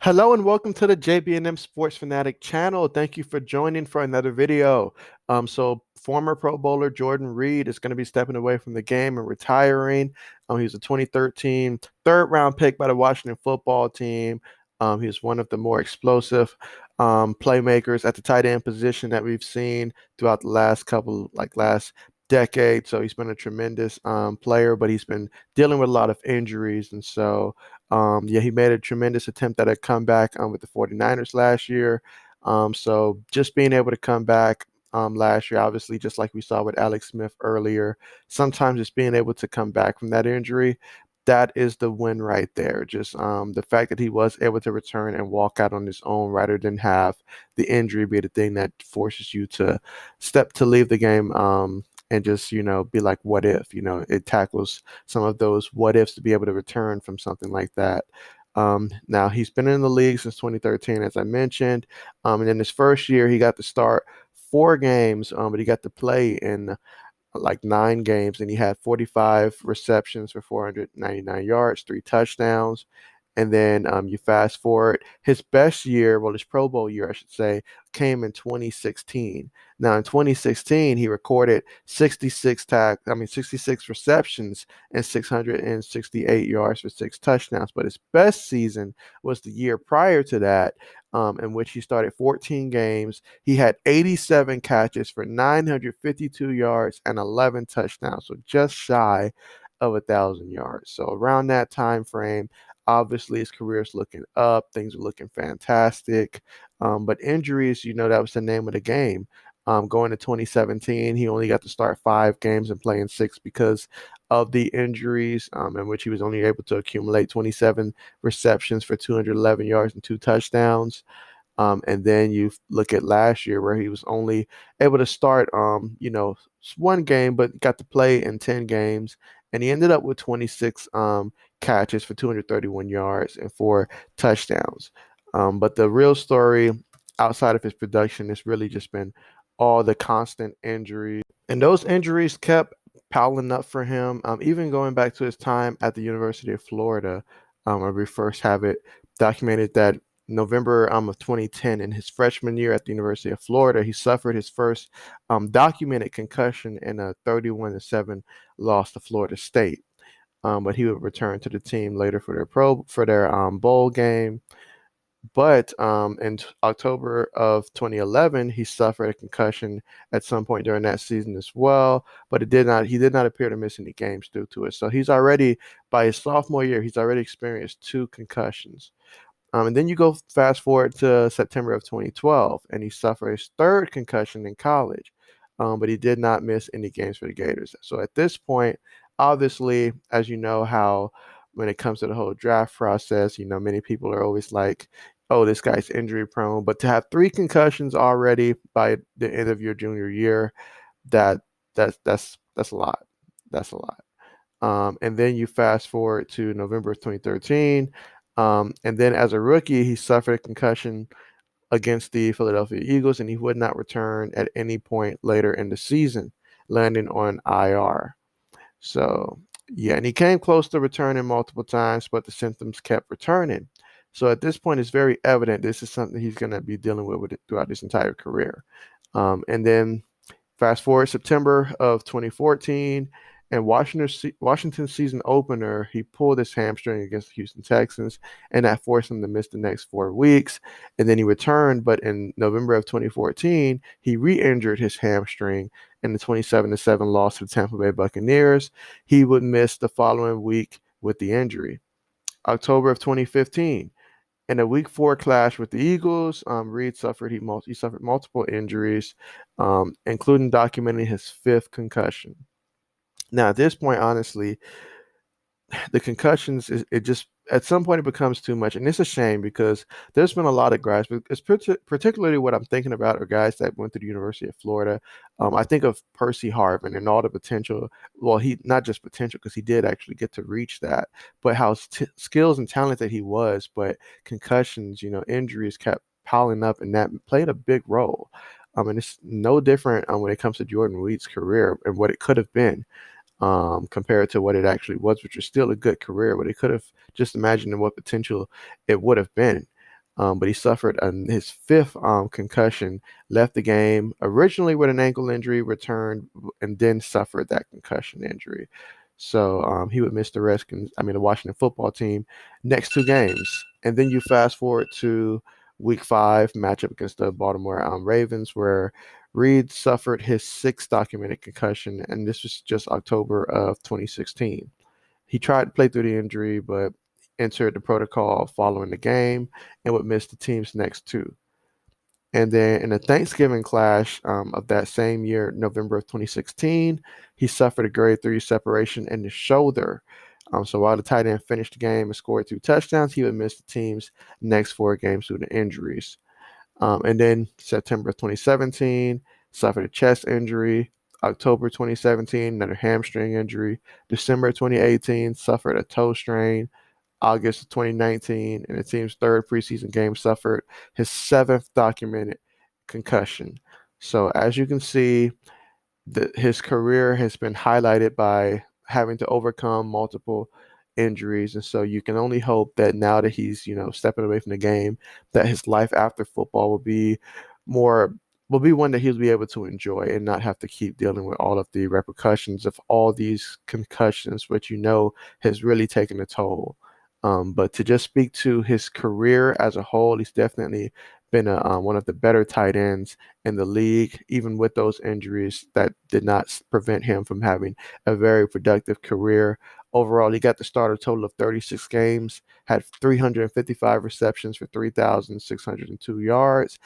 Hello and welcome to the JB&M Sports Fanatic channel. Thank you for joining for another video. So former Pro Bowler Jordan Reed is going to be stepping away from the game and retiring. He was a 2013 third round pick by the Washington football team. He was one of the more explosive playmakers at the tight end position that we've seen throughout the last decade. So he's been a tremendous player, but he's been dealing with a lot of injuries. And so yeah, he made a tremendous attempt at a comeback with the 49ers last year. So just being able to come back last year, obviously, just like we saw with Alex Smith earlier, sometimes just being able to come back from that injury, that is the win right there. Just the fact that he was able to return and walk out on his own rather than have the injury be the thing that forces you to step to leave the game. And just be like, what if, it tackles some of those what ifs to be able to return from something like that. Now he's been in the league since 2013, as I mentioned. And in his first year, he got to start 4 games, but he got to play in like 9 games, and he had 45 receptions for 499 yards, 3 touchdowns. And then you fast forward, his best year, well, his Pro Bowl year, I should say, came in 2016. Now, in 2016, he recorded 66 receptions and 668 yards for 6 touchdowns. But his best season was the year prior to that, in which he started 14 games. He had 87 catches for 952 yards and 11 touchdowns, so just shy of 1,000 yards. So around that time frame, obviously, his career is looking up. Things are looking fantastic. But injuries, that was the name of the game. Going to 2017, he only got to start 5 games and play in 6 because of the injuries, in which he was only able to accumulate 27 receptions for 211 yards and 2 touchdowns. And then you look at last year where he was only able to start, 1 game, but got to play in 10 games. And he ended up with 26 catches for 231 yards and 4 touchdowns. But the real story outside of his production has really just been all the constant injuries. And those injuries kept piling up for him, even going back to his time at the University of Florida, where we first have it documented that November of 2010, in his freshman year at the University of Florida, he suffered his first documented concussion in a 31-7 loss to Florida State. But he would return to the team later for their bowl game. But in October of 2011, he suffered a concussion at some point during that season as well. But he did not appear to miss any games due to it. So he's already, by his sophomore year, he's already experienced 2 concussions. And then you go fast forward to September of 2012, and he suffered his third concussion in college, but he did not miss any games for the Gators. So at this point, obviously, as you know, how when it comes to the whole draft process, many people are always like, "Oh, this guy's injury prone." But to have 3 concussions already by the end of your junior year, that that's a lot. That's a lot. And then you fast forward to November of 2013. And then as a rookie, he suffered a concussion against the Philadelphia Eagles, and he would not return at any point later in the season, landing on IR. So, yeah, and he came close to returning multiple times, but the symptoms kept returning. So at this point, it's very evident this is something he's going to be dealing with it throughout his entire career. And then fast forward September of 2014, and Washington's season opener, he pulled his hamstring against the Houston Texans, and that forced him to miss the next 4 weeks. And then he returned, but in November of 2014, he re-injured his hamstring in the 27-7 loss to the Tampa Bay Buccaneers. He would miss the following week with the injury. October of 2015, in a Week 4 clash with the Eagles, Reed he suffered multiple injuries, including documenting his 5th concussion. Now, at this point, honestly, the concussions it just at some point it becomes too much, and it's a shame because there's been a lot of guys, but it's particularly what I'm thinking about are guys that went to the University of Florida. I think of Percy Harvin and all the potential. Well, he not just potential because he did actually get to reach that, but how skills and talent that he was, but concussions, injuries kept piling up, and that played a big role. And it's no different when it comes to Jordan Reed's career and what it could have been compared to what it actually was, which was still a good career, but it could have just imagined what potential it would have been. But he suffered his fifth concussion, left the game originally with an ankle injury, returned, and then suffered that concussion injury. So he would miss the the Washington football team next two games. And then you fast forward to week 5 matchup against the Baltimore Ravens, where Reed suffered his sixth documented concussion, and this was just October of 2016. He tried to play through the injury, but entered the protocol following the game and would miss the team's next two. And then in the Thanksgiving clash of that same year, November of 2016, he suffered a grade 3 separation in the shoulder. So while the tight end finished the game and scored 2 touchdowns, he would miss the team's next 4 games due to injuries. And then September 2017, suffered a chest injury. October 2017, another hamstring injury. December 2018, suffered a toe strain. August of 2019, in the team's third preseason game, suffered his seventh documented concussion. So as you can see, his career has been highlighted by having to overcome multiple injuries, and so you can only hope that now that he's stepping away from the game, that his life after football more will be one that he'll be able to enjoy and not have to keep dealing with all of the repercussions of all these concussions, which has really taken a toll. But to just speak to his career as a whole, he's definitely been one of the better tight ends in the league. Even with those injuries, that did not prevent him from having a very productive career. Overall, he got to start a total of 36 games, had 355 receptions for 3,602 yards,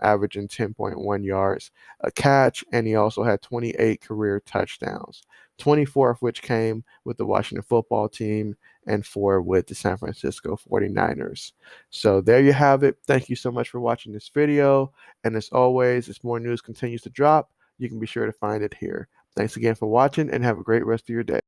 averaging 10.1 yards a catch, and he also had 28 career touchdowns, 24 of which came with the Washington football team and 4 with the San Francisco 49ers. So there you have it. Thank you so much for watching this video. And as always, as more news continues to drop, you can be sure to find it here. Thanks again for watching and have a great rest of your day.